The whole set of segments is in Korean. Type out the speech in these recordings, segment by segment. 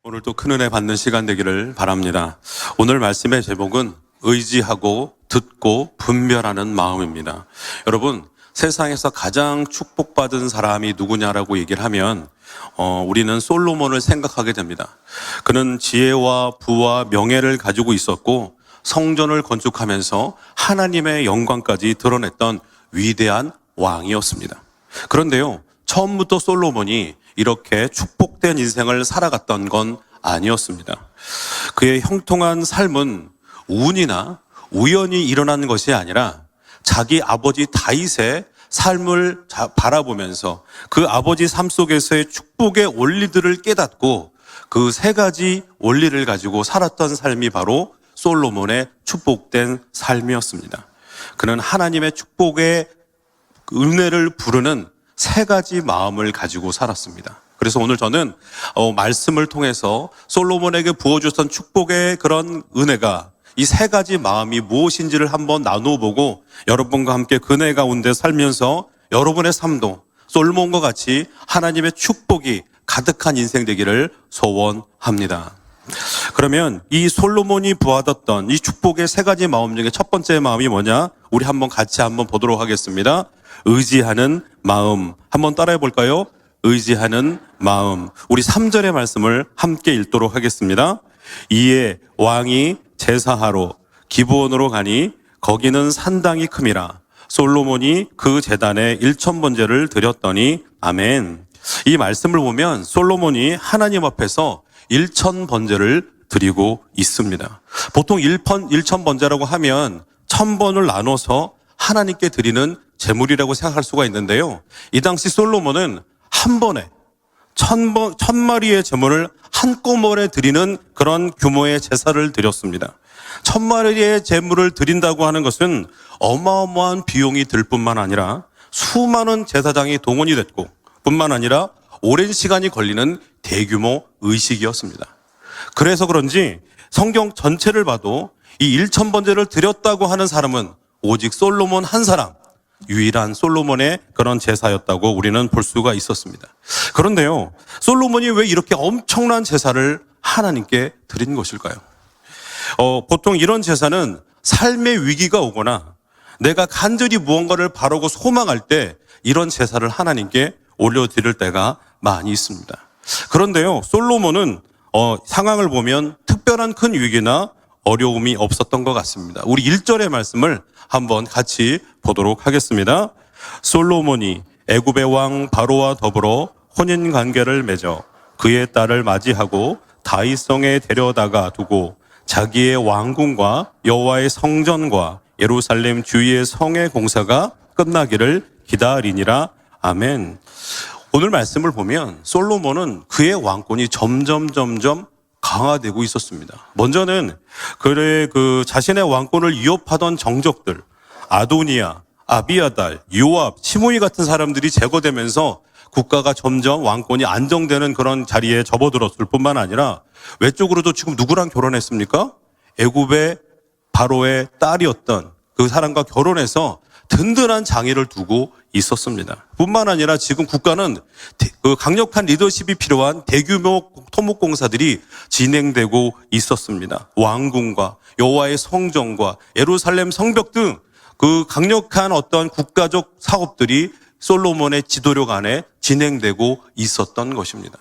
오늘도 큰 은혜 받는 시간 되기를 바랍니다. 오늘 말씀의 제목은 의지하고 듣고 분별하는 마음입니다. 여러분, 세상에서 가장 축복받은 사람이 누구냐라고 얘기를 하면 우리는 솔로몬을 생각하게 됩니다. 그는 지혜와 부와 명예를 가지고 있었고 성전을 건축하면서 하나님의 영광까지 드러냈던 위대한 왕이었습니다. 그런데요, 처음부터 솔로몬이 이렇게 축복된 인생을 살아갔던 건 아니었습니다. 그의 형통한 삶은 운이나 우연히 일어난 것이 아니라 자기 아버지 다윗의 삶을 바라보면서 그 아버지 삶 속에서의 축복의 원리들을 깨닫고 그 세 가지 원리를 가지고 살았던 삶이 바로 솔로몬의 축복된 삶이었습니다. 그는 하나님의 축복의 은혜를 부르는 세 가지 마음을 가지고 살았습니다. 그래서 오늘 저는 말씀을 통해서 솔로몬에게 부어주셨던 축복의 그런 은혜가 이 세 가지 마음이 무엇인지를 한번 나누어보고 여러분과 함께 그 은혜 가운데 살면서 여러분의 삶도 솔로몬과 같이 하나님의 축복이 가득한 인생 되기를 소원합니다. 그러면 이 솔로몬이 부어뒀던 이 축복의 세 가지 마음 중에 첫 번째 마음이 뭐냐? 우리 한번 같이 한번 보도록 하겠습니다. 의지하는 마음. 한번 따라해 볼까요? 의지하는 마음. 우리 3절의 말씀을 함께 읽도록 하겠습니다. 이에 왕이 제사하러 기브온으로 가니 거기는 산당이 큼이라. 솔로몬이 그 제단에 1000번제를 드렸더니 아멘. 이 말씀을 보면 솔로몬이 하나님 앞에서 1000번제를 드리고 있습니다. 보통 1000번제라고 하면 1000번을 나눠서 하나님께 드리는 제물이라고 생각할 수가 있는데요. 이 당시 솔로몬은 한 번에 1000마리의 제물을 한꺼번에 드리는 그런 규모의 제사를 드렸습니다. 1000마리의 제물을 드린다고 하는 것은 어마어마한 비용이 들 뿐만 아니라 수많은 제사장이 동원이 됐고 뿐만 아니라 오랜 시간이 걸리는 대규모 의식이었습니다. 그래서 그런지 성경 전체를 봐도 이 1000번제를 드렸다고 하는 사람은 오직 솔로몬 한 사람, 유일한 솔로몬의 그런 제사였다고 우리는 볼 수가 있었습니다. 그런데요, 솔로몬이 왜 이렇게 엄청난 제사를 하나님께 드린 것일까요? 보통 이런 제사는 삶의 위기가 오거나 내가 간절히 무언가를 바라고 소망할 때 이런 제사를 하나님께 올려드릴 때가 많이 있습니다. 그런데요, 솔로몬은 상황을 보면 특별한 큰 위기나 어려움이 없었던 것 같습니다. 우리 1절의 말씀을 한번 같이 보도록 하겠습니다. 솔로몬이 애굽의 왕 바로와 더불어 혼인 관계를 맺어 그의 딸을 맞이하고 다윗성에 데려다가 두고 자기의 왕궁과 여호와의 성전과 예루살렘 주위의 성의 공사가 끝나기를 기다리니라. 아멘. 오늘 말씀을 보면 솔로몬은 그의 왕권이 점점 강화되고 있었습니다. 먼저는 그 자신의 왕권을 위협하던 정적들, 아도니아, 아비아달, 요압, 시므이 같은 사람들이 제거되면서 국가가 점점 왕권이 안정되는 그런 자리에 접어들었을 뿐만 아니라 외적으로도 지금 누구랑 결혼했습니까? 애굽의 바로의 딸이었던 그 사람과 결혼해서 든든한 장애를 두고 있었습니다. 뿐만 아니라 지금 국가는 그 강력한 리더십이 필요한 대규모 토목공사들이 진행되고 있었습니다. 왕궁과 여호와의 성전과 예루살렘 성벽 등 그 강력한 어떤 국가적 사업들이 솔로몬의 지도력 안에 진행되고 있었던 것입니다.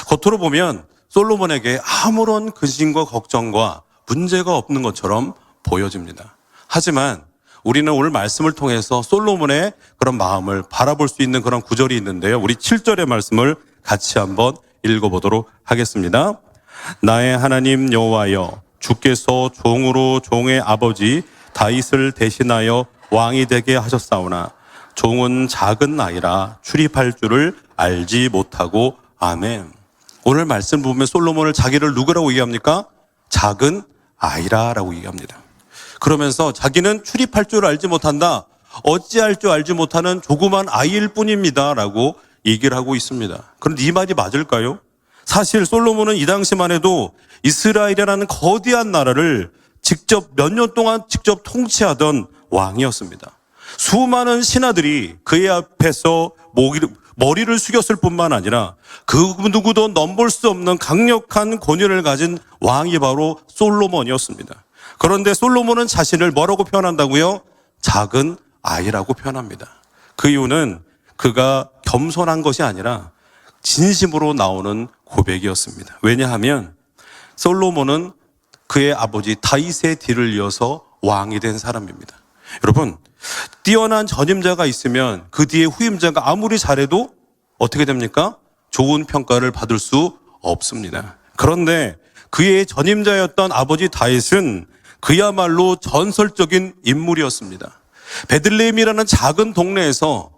겉으로 보면 솔로몬에게 아무런 근심과 걱정과 문제가 없는 것처럼 보여집니다. 하지만 우리는 오늘 말씀을 통해서 솔로몬의 그런 마음을 바라볼 수 있는 그런 구절이 있는데요. 우리 7절의 말씀을 같이 한번 읽어보도록 하겠습니다. 나의 하나님 여호와여, 주께서 종으로 종의 아버지 다윗을 대신하여 왕이 되게 하셨사오나 종은 작은 아이라 출입할 줄을 알지 못하고 아멘. 오늘 말씀 보면 솔로몬을 자기를 누구라고 얘기합니까? 작은 아이라라고 얘기합니다. 그러면서 자기는 출입할 줄 알지 못한다, 어찌할 줄 알지 못하는 조그만 아이일 뿐입니다 라고 얘기를 하고 있습니다. 그런데 이 말이 맞을까요? 사실 솔로몬은 이 당시만 해도 이스라엘이라는 거대한 나라를 직접 몇 년 동안 직접 통치하던 왕이었습니다. 수많은 신하들이 그의 앞에서 머리를 숙였을 뿐만 아니라 그 누구도 넘볼 수 없는 강력한 권위를 가진 왕이 바로 솔로몬이었습니다. 그런데 솔로몬은 자신을 뭐라고 표현한다고요? 작은 아이라고 표현합니다. 그 이유는 그가 겸손한 것이 아니라 진심으로 나오는 고백이었습니다. 왜냐하면 솔로몬은 그의 아버지 다윗의 뒤를 이어서 왕이 된 사람입니다. 여러분, 뛰어난 전임자가 있으면 그 뒤에 후임자가 아무리 잘해도 어떻게 됩니까? 좋은 평가를 받을 수 없습니다. 그런데 그의 전임자였던 아버지 다윗은 그야말로 전설적인 인물이었습니다. 베들레헴이라는 작은 동네에서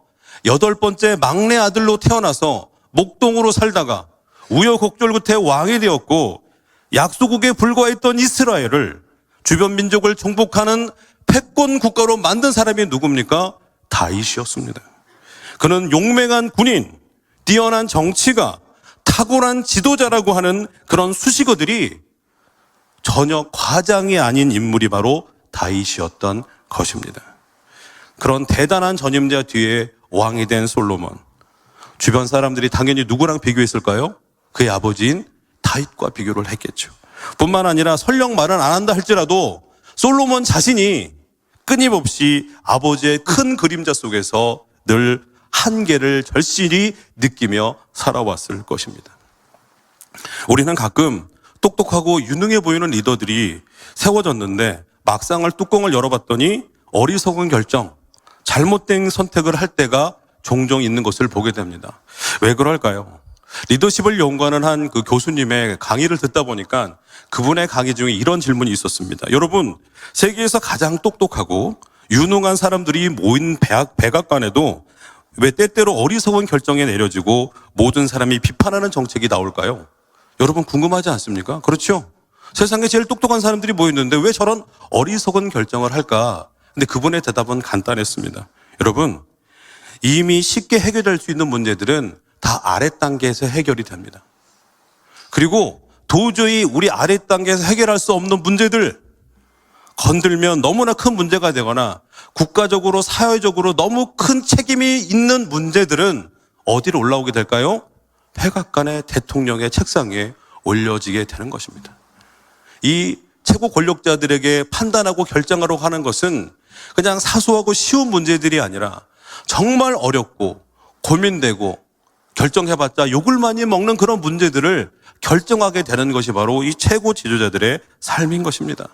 8번째 막내 아들로 태어나서 목동으로 살다가 우여곡절 끝에 왕이 되었고 약소국에 불과했던 이스라엘을 주변 민족을 정복하는 패권 국가로 만든 사람이 누굽니까? 다윗이었습니다. 그는 용맹한 군인, 뛰어난 정치가, 탁월한 지도자라고 하는 그런 수식어들이 전혀 과장이 아닌 인물이 바로 다윗이었던 것입니다. 그런 대단한 전임자 뒤에 왕이 된 솔로몬. 주변 사람들이 당연히 누구랑 비교했을까요? 그의 아버지인 다윗과 비교를 했겠죠. 뿐만 아니라 설령 말은 안 한다 할지라도 솔로몬 자신이 끊임없이 아버지의 큰 그림자 속에서 늘 한계를 절실히 느끼며 살아왔을 것입니다. 우리는 가끔 똑똑하고 유능해 보이는 리더들이 세워졌는데 막상을 뚜껑을 열어봤더니 어리석은 결정, 잘못된 선택을 할 때가 종종 있는 것을 보게 됩니다. 왜 그럴까요? 리더십을 연구하는 한 그 교수님의 강의를 듣다 보니까 그분의 강의 중에 이런 질문이 있었습니다. 여러분, 세계에서 가장 똑똑하고 유능한 사람들이 모인 백악관에도 왜 때때로 어리석은 결정이 내려지고 모든 사람이 비판하는 정책이 나올까요? 여러분 궁금하지 않습니까? 그렇죠? 세상에 제일 똑똑한 사람들이 모였는데 왜 저런 어리석은 결정을 할까? 근데 그분의 대답은 간단했습니다. 여러분, 이미 쉽게 해결될 수 있는 문제들은 다 아래 단계에서 해결이 됩니다. 그리고 도저히 우리 아래 단계에서 해결할 수 없는 문제들, 건들면 너무나 큰 문제가 되거나 국가적으로 사회적으로 너무 큰 책임이 있는 문제들은 어디로 올라오게 될까요? 백악관의 대통령의 책상 위에 올려지게 되는 것입니다. 이 최고 권력자들에게 판단하고 결정하라고 하는 것은 그냥 사소하고 쉬운 문제들이 아니라 정말 어렵고 고민되고 결정해봤자 욕을 많이 먹는 그런 문제들을 결정하게 되는 것이 바로 이 최고 지도자들의 삶인 것입니다.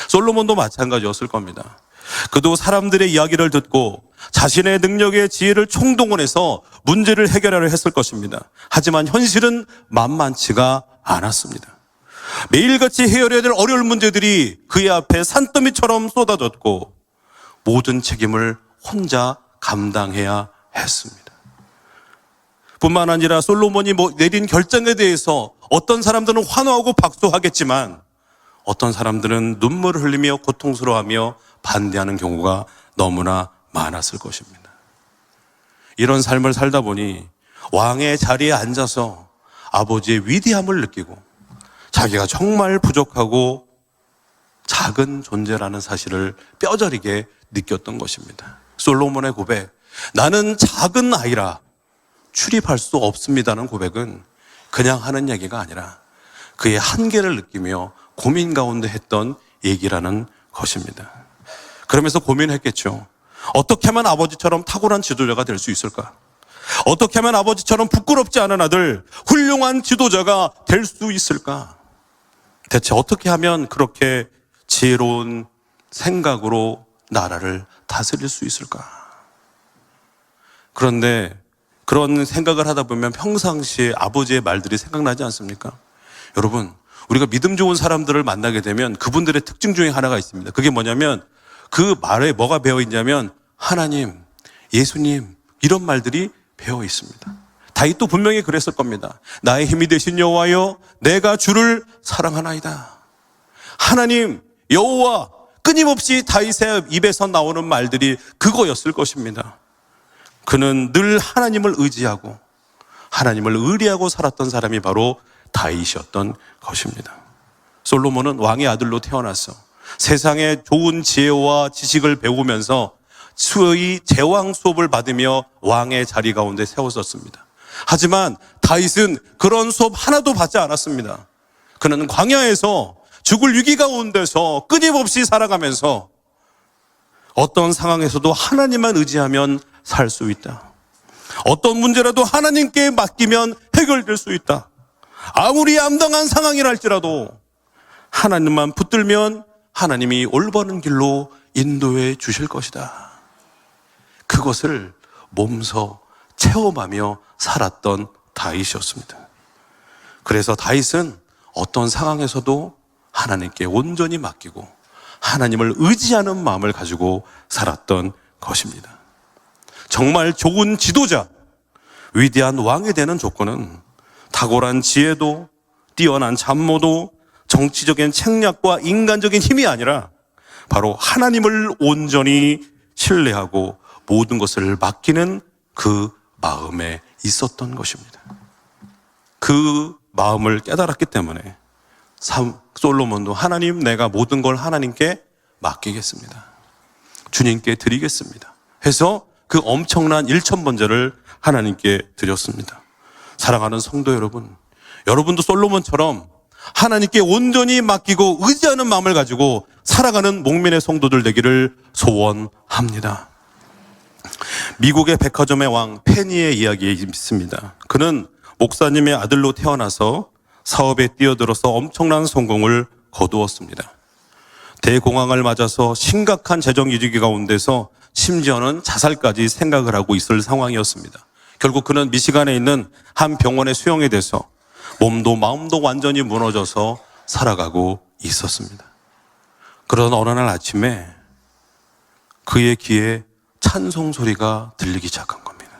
솔로몬도 마찬가지였을 겁니다. 그도 사람들의 이야기를 듣고 자신의 능력의 지혜를 총동원해서 문제를 해결하려 했을 것입니다. 하지만 현실은 만만치가 않았습니다. 매일같이 해결해야 될 어려운 문제들이 그의 앞에 산더미처럼 쏟아졌고 모든 책임을 혼자 감당해야 했습니다. 뿐만 아니라 솔로몬이 내린 결정에 대해서 어떤 사람들은 환호하고 박수하겠지만 어떤 사람들은 눈물을 흘리며 고통스러워하며 반대하는 경우가 너무나 많았을 것입니다. 이런 삶을 살다 보니 왕의 자리에 앉아서 아버지의 위대함을 느끼고 자기가 정말 부족하고 작은 존재라는 사실을 뼈저리게 느꼈던 것입니다. 솔로몬의 고백, 나는 작은 아이라 출입할 수 없습니다는 고백은 그냥 하는 얘기가 아니라 그의 한계를 느끼며 고민 가운데 했던 얘기라는 것입니다. 그러면서 고민했겠죠. 어떻게 하면 아버지처럼 탁월한 지도자가 될 수 있을까? 어떻게 하면 아버지처럼 부끄럽지 않은 아들, 훌륭한 지도자가 될 수 있을까? 대체 어떻게 하면 그렇게 지혜로운 생각으로 나라를 다스릴 수 있을까? 그런데 그런 생각을 하다 보면 평상시에 아버지의 말들이 생각나지 않습니까? 여러분, 우리가 믿음 좋은 사람들을 만나게 되면 그분들의 특징 중에 하나가 있습니다. 그게 뭐냐면 그 말에 뭐가 배어 있냐면 하나님, 예수님 이런 말들이 배어 있습니다. 다윗도 분명히 그랬을 겁니다. 나의 힘이 되신 여호와여, 내가 주를 사랑하나이다. 하나님, 여호와, 끊임없이 다윗의 입에서 나오는 말들이 그거였을 것입니다. 그는 늘 하나님을 의지하고 하나님을 의리하고 살았던 사람이 바로 다윗이었던 것입니다. 솔로몬은 왕의 아들로 태어나서 세상의 좋은 지혜와 지식을 배우면서 수의 제왕 수업을 받으며 왕의 자리 가운데 세웠었습니다. 하지만 다윗은 그런 수업 하나도 받지 않았습니다. 그는 광야에서 죽을 위기 가운데서 끊임없이 살아가면서 어떤 상황에서도 하나님만 의지하면 살 수 있다. 어떤 문제라도 하나님께 맡기면 해결될 수 있다. 아무리 암담한 상황이랄지라도 하나님만 붙들면 하나님이 올바른 길로 인도해 주실 것이다. 그것을 몸소 체험하며 살았던 다윗이었습니다. 그래서 다윗은 어떤 상황에서도 하나님께 온전히 맡기고 하나님을 의지하는 마음을 가지고 살았던 것입니다. 정말 좋은 지도자, 위대한 왕이 되는 조건은 탁월한 지혜도, 뛰어난 참모도, 정치적인 책략과 인간적인 힘이 아니라 바로 하나님을 온전히 신뢰하고 모든 것을 맡기는 그 마음에 있었던 것입니다. 그 마음을 깨달았기 때문에 솔로몬도 하나님, 내가 모든 걸 하나님께 맡기겠습니다. 주님께 드리겠습니다. 해서 그 엄청난 1,000번제를 하나님께 드렸습니다. 사랑하는 성도 여러분, 여러분도 솔로몬처럼 하나님께 온전히 맡기고 의지하는 마음을 가지고 살아가는 목민의 성도들 되기를 소원합니다. 미국의 백화점의 왕 페니의 이야기에 있습니다. 그는 목사님의 아들로 태어나서 사업에 뛰어들어서 엄청난 성공을 거두었습니다. 대공황을 맞아서 심각한 재정 위기 가운데서 심지어는 자살까지 생각을 하고 있을 상황이었습니다. 결국 그는 미시간에 있는 한 병원에 수용이 돼서 몸도 마음도 완전히 무너져서 살아가고 있었습니다. 그러던 어느 날 아침에 그의 귀에 찬송 소리가 들리기 시작한 겁니다.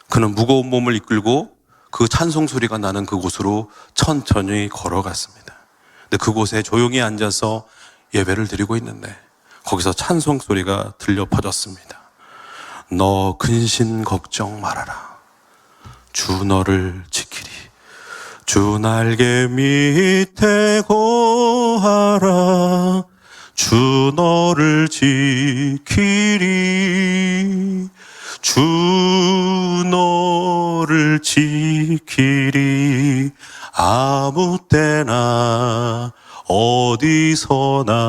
그는 무거운 몸을 이끌고 그 찬송 소리가 나는 그곳으로 천천히 걸어갔습니다. 근데 그곳에 조용히 앉아서 예배를 드리고 있는데 거기서 찬송 소리가 들려 퍼졌습니다. 너 근심 걱정 말아라. 주 너를 지키리. 주 날개 밑에 거하라. 주 너를 지키리. 주 너를 지키리. 아무 때나 어디서나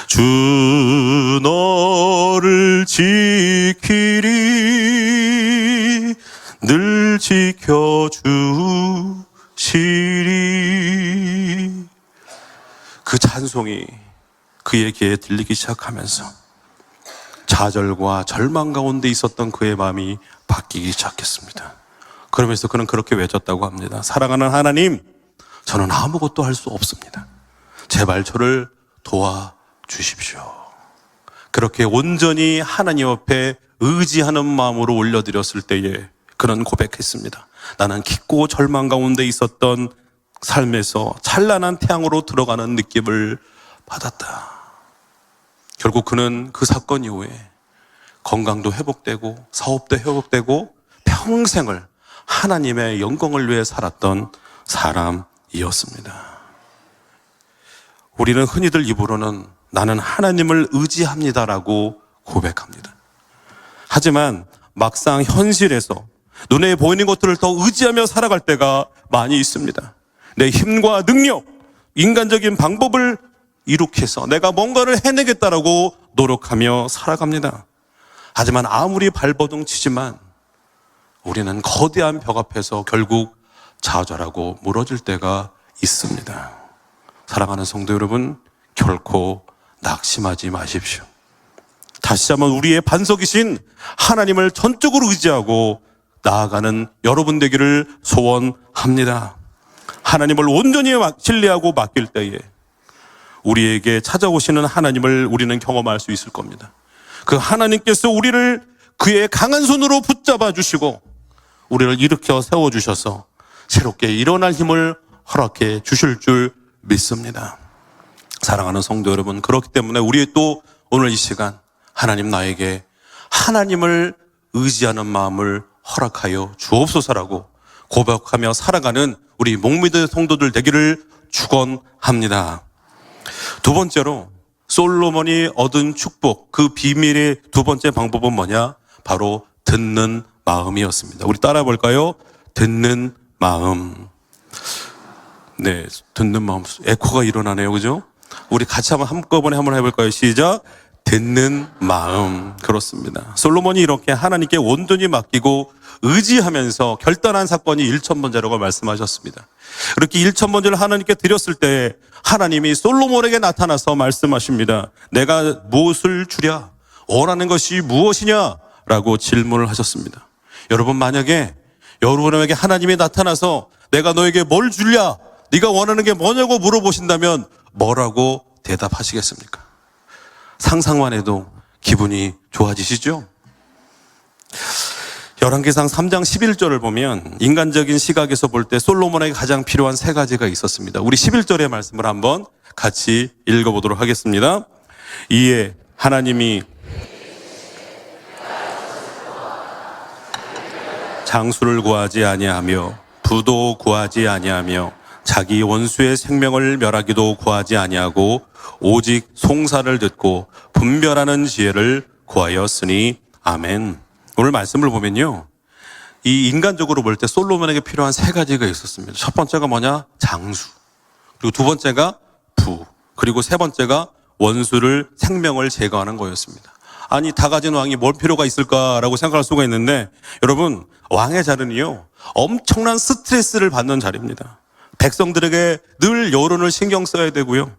주 너를 지키리. 늘 지켜주시리. 그 찬송이 그의 귀에 들리기 시작하면서 좌절과 절망 가운데 있었던 그의 마음이 바뀌기 시작했습니다. 그러면서 그는 그렇게 외쳤다고 합니다. 사랑하는 하나님, 저는 아무것도 할 수 없습니다. 제발 저를 도와주십시오. 그렇게 온전히 하나님 앞에 의지하는 마음으로 올려드렸을 때에 그는 고백했습니다. 나는 깊고 절망 가운데 있었던 삶에서 찬란한 태양으로 들어가는 느낌을 받았다. 결국 그는 그 사건 이후에 건강도 회복되고 사업도 회복되고 평생을 하나님의 영광을 위해 살았던 사람이었습니다. 우리는 흔히들 입으로는 나는 하나님을 의지합니다라고 고백합니다. 하지만 막상 현실에서 눈에 보이는 것들을 더 의지하며 살아갈 때가 많이 있습니다. 내 힘과 능력, 인간적인 방법을 이룩해서 내가 뭔가를 해내겠다라고 노력하며 살아갑니다. 하지만 아무리 발버둥 치지만 우리는 거대한 벽 앞에서 결국 좌절하고 무너질 때가 있습니다. 사랑하는 성도 여러분, 결코 낙심하지 마십시오. 다시 한번 우리의 반석이신 하나님을 전적으로 의지하고 나아가는 여러분 되기를 소원합니다. 하나님을 온전히 신뢰하고 맡길 때에 우리에게 찾아오시는 하나님을 우리는 경험할 수 있을 겁니다. 그 하나님께서 우리를 그의 강한 손으로 붙잡아 주시고 우리를 일으켜 세워주셔서 새롭게 일어날 힘을 허락해 주실 줄 믿습니다. 사랑하는 성도 여러분, 그렇기 때문에 우리 또 오늘 이 시간 하나님 나에게 하나님을 의지하는 마음을 허락하여 주옵소서라고 고백하며 살아가는 우리 목미드 성도들 되기를 축원합니다. 두 번째로 솔로몬이 얻은 축복, 그 비밀의 두 번째 방법은 뭐냐? 바로 듣는 마음이었습니다. 우리 따라 볼까요? 듣는 마음. 네, 듣는 마음. 에코가 일어나네요. 그죠? 우리 같이 한꺼번에 한번 해볼까요? 시작. 듣는 마음. 그렇습니다. 솔로몬이 이렇게 하나님께 온전히 맡기고 의지하면서 결단한 사건이 일천번제라고 말씀하셨습니다. 이렇게 일천번제를 하나님께 드렸을 때 하나님이 솔로몬에게 나타나서 말씀하십니다. 내가 무엇을 주랴? 원하는 것이 무엇이냐? 라고 질문을 하셨습니다. 여러분, 만약에 여러분에게 하나님이 나타나서 내가 너에게 뭘 주랴? 네가 원하는 게 뭐냐고 물어보신다면 뭐라고 대답하시겠습니까? 상상만 해도 기분이 좋아지시죠? 열왕기상 3장 11절을 보면 인간적인 시각에서 볼 때 솔로몬에게 가장 필요한 세 가지가 있었습니다. 우리 11절의 말씀을 한번 같이 읽어보도록 하겠습니다. 이에 하나님이 장수를 구하지 아니하며 부도 구하지 아니하며 자기 원수의 생명을 멸하기도 구하지 아니하고 오직 송사를 듣고 분별하는 지혜를 구하였으니 아멘. 오늘 말씀을 보면요, 이 인간적으로 볼 때 솔로몬에게 필요한 세 가지가 있었습니다. 첫 번째가 뭐냐? 장수. 그리고 두 번째가 부. 그리고 세 번째가 원수를 생명을 제거하는 거였습니다. 아니, 다 가진 왕이 뭘 필요가 있을까라고 생각할 수가 있는데, 여러분, 왕의 자리는요 엄청난 스트레스를 받는 자리입니다. 백성들에게 늘 여론을 신경 써야 되고요,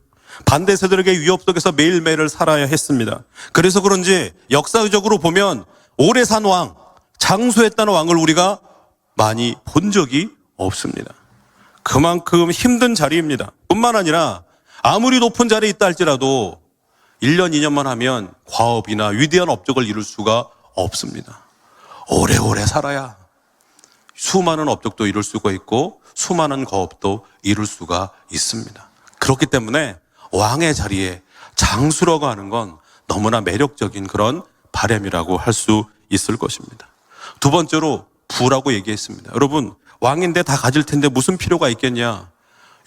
반대 세들에게 위협 속에서 매일매일을 살아야 했습니다. 그래서 그런지 역사적으로 보면 오래 산 왕, 장수했다는 왕을 우리가 많이 본 적이 없습니다. 그만큼 힘든 자리입니다. 뿐만 아니라 아무리 높은 자리에 있다 할지라도 1년, 2년만 하면 과업이나 위대한 업적을 이룰 수가 없습니다. 오래오래 살아야 수많은 업적도 이룰 수가 있고 수많은 과업도 이룰 수가 있습니다. 그렇기 때문에 왕의 자리에 장수라고 하는 건 너무나 매력적인 그런 바람이라고 할 수 있을 것입니다. 두 번째로 부라고 얘기했습니다. 여러분, 왕인데 다 가질 텐데 무슨 필요가 있겠냐?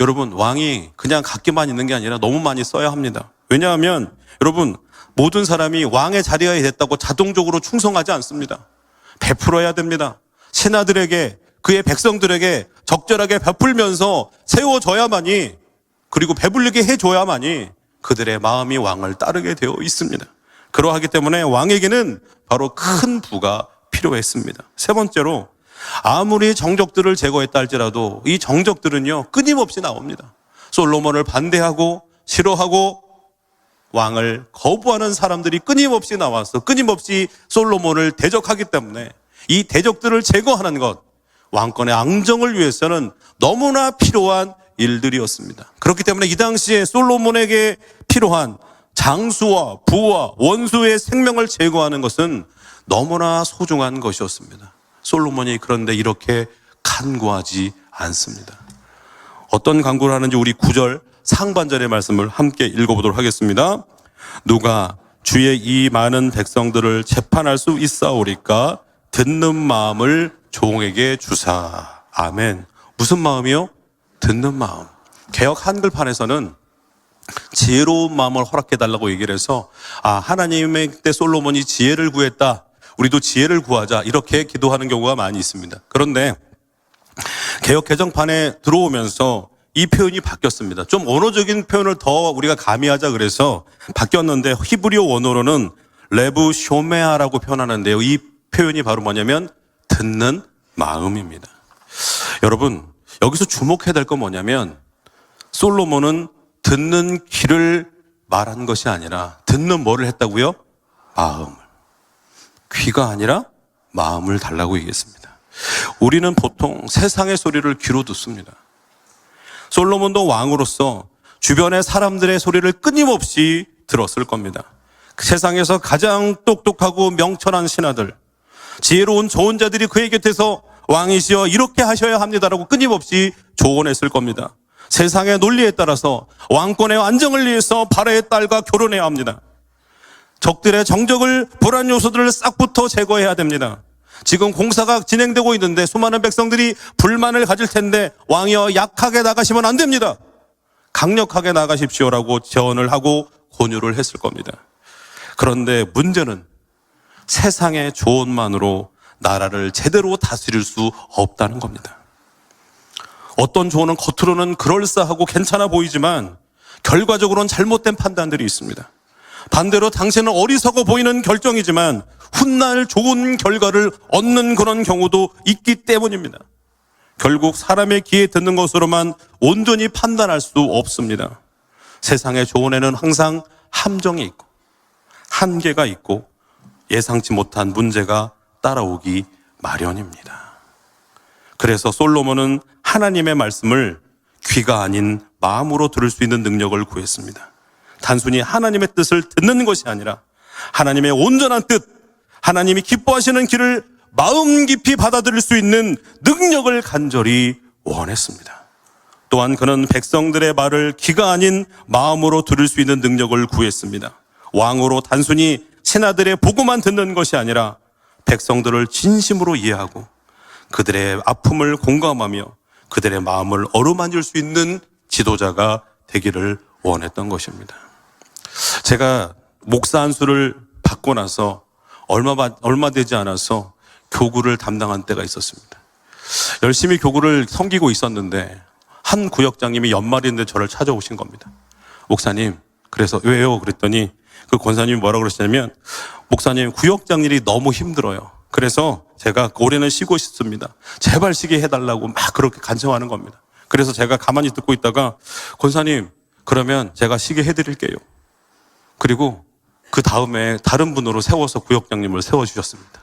여러분, 왕이 그냥 갖기만 있는 게 아니라 너무 많이 써야 합니다. 왜냐하면 여러분, 모든 사람이 왕의 자리가 됐다고 자동적으로 충성하지 않습니다. 베풀어야 됩니다. 신하들에게, 그의 백성들에게 적절하게 베풀면서 세워줘야만이, 그리고 배불리게 해줘야만이 그들의 마음이 왕을 따르게 되어 있습니다. 그러하기 때문에 왕에게는 바로 큰 부가 필요했습니다. 세 번째로, 아무리 정적들을 제거했다 할지라도 이 정적들은요 끊임없이 나옵니다. 솔로몬을 반대하고 싫어하고 왕을 거부하는 사람들이 끊임없이 나와서 끊임없이 솔로몬을 대적하기 때문에 이 대적들을 제거하는 것, 왕권의 앙정을 위해서는 너무나 필요한 일들이었습니다. 그렇기 때문에 이 당시에 솔로몬에게 필요한 장수와 부와 원수의 생명을 제거하는 것은 너무나 소중한 것이었습니다. 솔로몬이 그런데 이렇게 간구하지 않습니다. 어떤 간구를 하는지 우리 9절 상반절의 말씀을 함께 읽어보도록 하겠습니다. 누가 주의 이 많은 백성들을 재판할 수 있사오리까? 듣는 마음을 종에게 주사. 아멘. 무슨 마음이요? 듣는 마음. 개역 한글판에서는 지혜로운 마음을 허락해달라고 얘기를 해서, 하나님의 때 솔로몬이 지혜를 구했다, 우리도 지혜를 구하자, 이렇게 기도하는 경우가 많이 있습니다. 그런데 개역 개정판에 들어오면서 이 표현이 바뀌었습니다. 좀 언어적인 표현을 더 우리가 가미하자 그래서 바뀌었는데, 히브리어 원어로는 레브 쇼메아라고 표현하는데요, 이 표현이 바로 뭐냐면 듣는 마음입니다. 여러분, 여기서 주목해야 될 건 뭐냐면, 솔로몬은 듣는 귀를 말한 것이 아니라 듣는 뭐를 했다고요? 마음을. 귀가 아니라 마음을 달라고 얘기했습니다. 우리는 보통 세상의 소리를 귀로 듣습니다. 솔로몬도 왕으로서 주변의 사람들의 소리를 끊임없이 들었을 겁니다. 세상에서 가장 똑똑하고 명철한 신하들, 지혜로운 조언자들이 그의 곁에서 왕이시여 이렇게 하셔야 합니다라고 끊임없이 조언했을 겁니다. 세상의 논리에 따라서 왕권의 안정을 위해서 바라의 딸과 결혼해야 합니다. 적들의 정적을, 불안 요소들을 싹부터 제거해야 됩니다. 지금 공사가 진행되고 있는데 수많은 백성들이 불만을 가질 텐데 왕이여 약하게 나가시면 안 됩니다. 강력하게 나가십시오라고 제언을 하고 권유를 했을 겁니다. 그런데 문제는 세상의 조언만으로 나라를 제대로 다스릴 수 없다는 겁니다. 어떤 조언은 겉으로는 그럴싸하고 괜찮아 보이지만 결과적으로는 잘못된 판단들이 있습니다. 반대로 당신은 어리석어 보이는 결정이지만 훗날 좋은 결과를 얻는 그런 경우도 있기 때문입니다. 결국 사람의 귀에 듣는 것으로만 온전히 판단할 수 없습니다. 세상의 조언에는 항상 함정이 있고 한계가 있고 예상치 못한 문제가 따라오기 마련입니다. 그래서 솔로몬은 하나님의 말씀을 귀가 아닌 마음으로 들을 수 있는 능력을 구했습니다. 단순히 하나님의 뜻을 듣는 것이 아니라 하나님의 온전한 뜻, 하나님이 기뻐하시는 길을 마음 깊이 받아들일 수 있는 능력을 간절히 원했습니다. 또한 그는 백성들의 말을 귀가 아닌 마음으로 들을 수 있는 능력을 구했습니다. 왕으로 단순히 신하들의 보고만 듣는 것이 아니라 백성들을 진심으로 이해하고 그들의 아픔을 공감하며 그들의 마음을 어루만질 수 있는 지도자가 되기를 원했던 것입니다. 제가 목사 안수를 받고 나서 얼마 되지 않아서 교구를 담당한 때가 있었습니다. 열심히 교구를 섬기고 있었는데 한 구역장님이 연말인데 저를 찾아오신 겁니다. 목사님, 그래서 왜요? 그랬더니 그 권사님이 뭐라고 그러시냐면, 목사님, 구역장 일이 너무 힘들어요. 그래서 제가 올해는 쉬고 싶습니다. 제발 쉬게 해달라고 막 그렇게 간청하는 겁니다. 그래서 제가 가만히 듣고 있다가, 권사님, 그러면 제가 쉬게 해드릴게요. 그리고 그 다음에 다른 분으로 세워서 구역장님을 세워주셨습니다.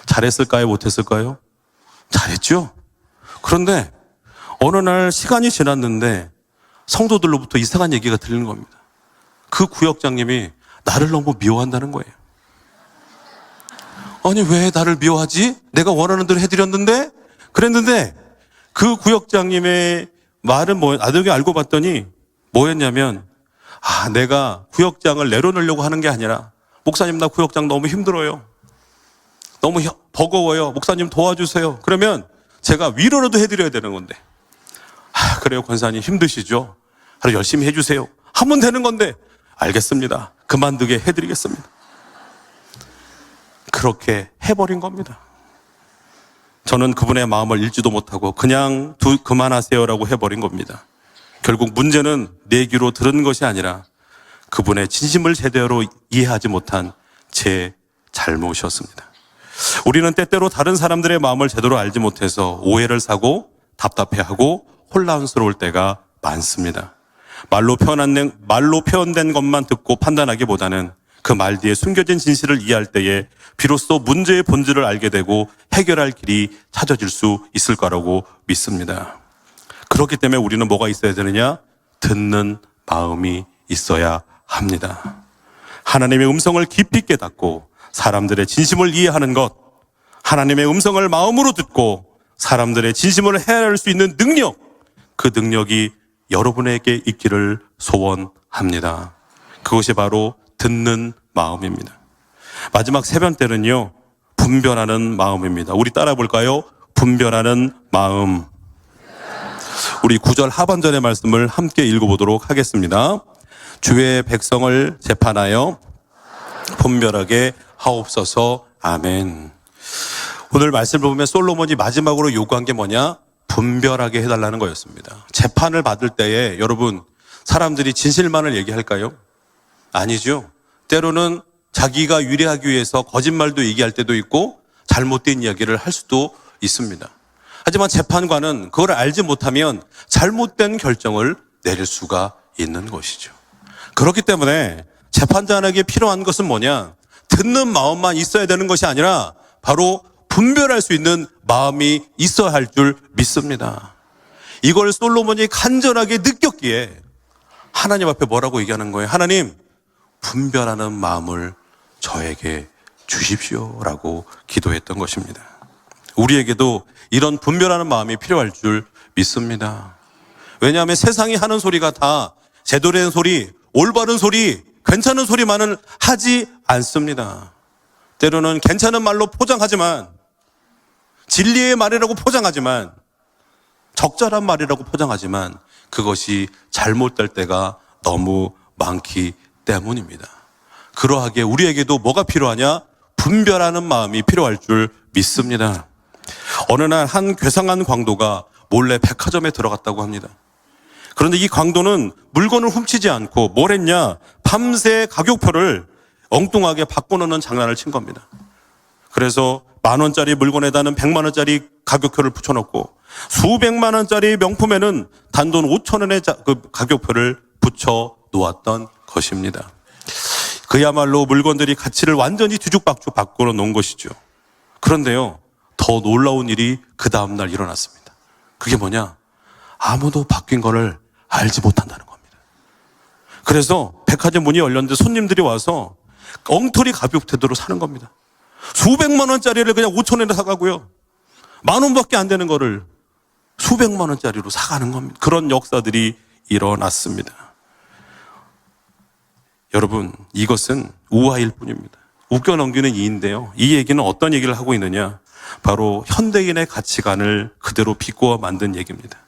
잘했을까요? 못했을까요? 잘했죠? 그런데 어느 날 시간이 지났는데 성도들로부터 이상한 얘기가 들리는 겁니다. 그 구역장님이 나를 너무 미워한다는 거예요. 아니, 왜 나를 미워하지? 내가 원하는 대로 해드렸는데? 그랬는데 그 구역장님의 말은 나중에 알고 봤더니 뭐였냐면, 내가 구역장을 내려놓으려고 하는 게 아니라, 목사님, 나 구역장 너무 힘들어요. 너무 버거워요. 목사님 도와주세요. 그러면 제가 위로라도 해드려야 되는 건데, 그래요, 권사님 힘드시죠? 하루 열심히 해주세요. 하면 되는 건데, 알겠습니다. 그만두게 해드리겠습니다. 그렇게 해버린 겁니다. 저는 그분의 마음을 읽지도 못하고 그냥 그만하세요라고 해버린 겁니다. 결국 문제는 내 귀로 들은 것이 아니라 그분의 진심을 제대로 이해하지 못한 제 잘못이었습니다. 우리는 때때로 다른 사람들의 마음을 제대로 알지 못해서 오해를 사고 답답해하고 혼란스러울 때가 많습니다. 말로 표현된 것만 듣고 판단하기보다는 그 말 뒤에 숨겨진 진실을 이해할 때에 비로소 문제의 본질을 알게 되고 해결할 길이 찾아질 수 있을 거라고 믿습니다. 그렇기 때문에 우리는 뭐가 있어야 되느냐? 듣는 마음이 있어야 합니다. 하나님의 음성을 깊이 깨닫고 사람들의 진심을 이해하는 것, 하나님의 음성을 마음으로 듣고 사람들의 진심을 헤아릴 수 있는 능력, 그 능력이 여러분에게 있기를 소원합니다. 그것이 바로 듣는 마음입니다. 마지막 세 번째는요, 분별하는 마음입니다. 우리 따라 볼까요? 분별하는 마음. 우리 9절 하반절의 말씀을 함께 읽어보도록 하겠습니다. 주의 백성을 재판하여 분별하게 하옵소서. 아멘. 오늘 말씀을 보면 솔로몬이 마지막으로 요구한 게 뭐냐? 분별하게 해달라는 거였습니다. 재판을 받을 때에 여러분, 사람들이 진실만을 얘기할까요? 아니죠. 때로는 자기가 유리하기 위해서 거짓말도 얘기할 때도 있고 잘못된 이야기를 할 수도 있습니다. 하지만 재판관은 그걸 알지 못하면 잘못된 결정을 내릴 수가 있는 것이죠. 그렇기 때문에 재판장에게 필요한 것은 뭐냐? 듣는 마음만 있어야 되는 것이 아니라 바로 분별할 수 있는 마음이 있어야 할 줄 믿습니다. 이걸 솔로몬이 간절하게 느꼈기에 하나님 앞에 뭐라고 얘기하는 거예요? 하나님, 분별하는 마음을 저에게 주십시오라고 기도했던 것입니다. 우리에게도 이런 분별하는 마음이 필요할 줄 믿습니다. 왜냐하면 세상이 하는 소리가 다 제대로 된 소리, 올바른 소리, 괜찮은 소리만은 하지 않습니다. 때로는 괜찮은 말로 포장하지만, 진리의 말이라고 포장하지만, 적절한 말이라고 포장하지만 그것이 잘못될 때가 너무 많기 때문입니다. 그러하기에 우리에게도 뭐가 필요하냐? 분별하는 마음이 필요할 줄 믿습니다. 어느 날 한 괴상한 광도가 몰래 백화점에 들어갔다고 합니다. 그런데 이 광도는 물건을 훔치지 않고 뭘 했냐? 밤새 가격표를 엉뚱하게 바꿔놓는 장난을 친 겁니다. 그래서 10,000원짜리 물건에다는 100만 원짜리 가격표를 붙여놓고 수백만 원짜리 명품에는 단돈 5,000원의 그 가격표를 붙여 놓았던 것입니다. 그야말로 물건들이 가치를 완전히 뒤죽박죽 바꾸어 놓은 것이죠. 그런데요, 더 놀라운 일이 그 다음날 일어났습니다. 그게 뭐냐? 아무도 바뀐 거를 알지 못한다는 겁니다. 그래서 백화점 문이 열렸는데 손님들이 와서 엉터리 가격표대로 사는 겁니다. 수백만 원짜리를 그냥 5,000원에 사가고요. 10,000원밖에 안 되는 거를 수백만 원짜리로 사가는 겁니다. 그런 역사들이 일어났습니다. 여러분, 이것은 우화일 뿐입니다. 웃겨 넘기는 이인데요. 이 얘기는 어떤 얘기를 하고 있느냐? 바로 현대인의 가치관을 그대로 비꼬아 만든 얘기입니다.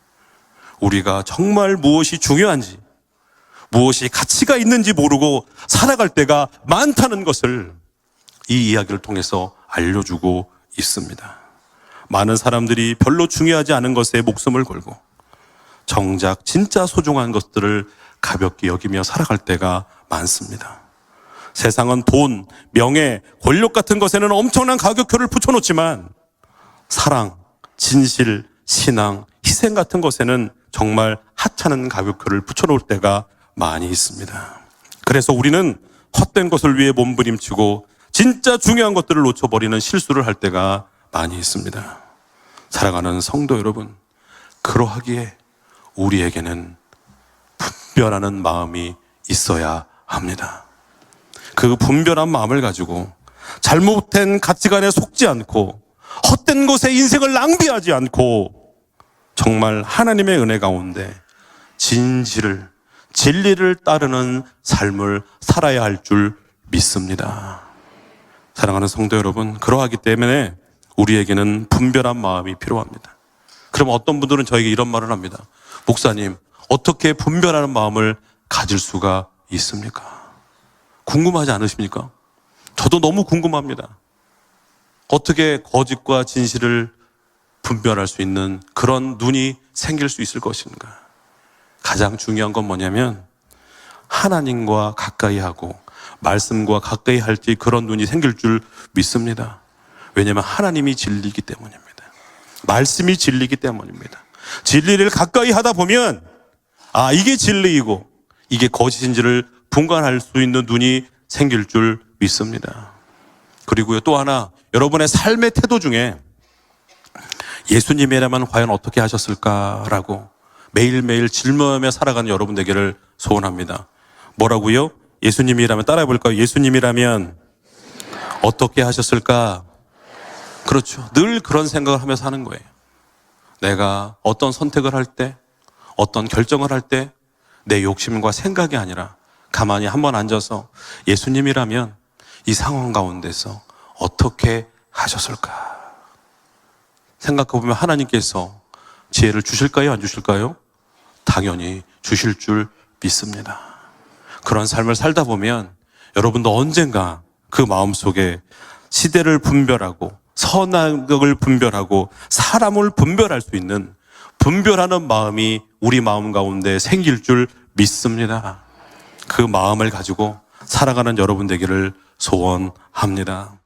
우리가 정말 무엇이 중요한지, 무엇이 가치가 있는지 모르고 살아갈 때가 많다는 것을 이 이야기를 통해서 알려주고 있습니다. 많은 사람들이 별로 중요하지 않은 것에 목숨을 걸고 정작 진짜 소중한 것들을 가볍게 여기며 살아갈 때가 많습니다. 세상은 돈, 명예, 권력 같은 것에는 엄청난 가격표를 붙여놓지만 사랑, 진실, 신앙, 희생 같은 것에는 정말 하찮은 가격표를 붙여놓을 때가 많이 있습니다. 그래서 우리는 헛된 것을 위해 몸부림치고 진짜 중요한 것들을 놓쳐버리는 실수를 할 때가 많이 있습니다. 사랑하는 성도 여러분, 그러하기에 우리에게는 분별하는 마음이 있어야 합니다. 그 분별한 마음을 가지고 잘못된 가치관에 속지 않고 헛된 것에 인생을 낭비하지 않고 정말 하나님의 은혜 가운데 진리를 따르는 삶을 살아야 할 줄 믿습니다. 사랑하는 성도 여러분, 그러하기 때문에 우리에게는 분별한 마음이 필요합니다. 그럼 어떤 분들은 저에게 이런 말을 합니다. 목사님, 어떻게 분별하는 마음을 가질 수가 있습니까? 궁금하지 않으십니까? 저도 너무 궁금합니다. 어떻게 거짓과 진실을 분별할 수 있는 그런 눈이 생길 수 있을 것인가? 가장 중요한 건 뭐냐면 하나님과 가까이 하고 말씀과 가까이 할 때 그런 눈이 생길 줄 믿습니다. 왜냐하면 하나님이 진리이기 때문입니다. 말씀이 진리이기 때문입니다. 진리를 가까이 하다 보면 이게 진리이고 이게 거짓인지를 분간할 수 있는 눈이 생길 줄 믿습니다. 그리고요, 또 하나, 여러분의 삶의 태도 중에 예수님이라면 과연 어떻게 하셨을까라고 매일매일 질문하며 살아가는 여러분 되기를 소원합니다. 뭐라고요? 예수님이라면 따라해 볼까요? 예수님이라면 어떻게 하셨을까? 그렇죠. 늘 그런 생각을 하면서 하는 거예요. 내가 어떤 선택을 할 때, 어떤 결정을 할 때 내 욕심과 생각이 아니라 가만히 한번 앉아서 예수님이라면 이 상황 가운데서 어떻게 하셨을까? 생각해보면 하나님께서 지혜를 주실까요? 안 주실까요? 당연히 주실 줄 믿습니다. 그런 삶을 살다 보면 여러분도 언젠가 그 마음속에 시대를 분별하고 선악을 분별하고 사람을 분별할 수 있는 분별하는 마음이 우리 마음 가운데 생길 줄 믿습니다. 그 마음을 가지고 살아가는 여러분 되기를 소원합니다.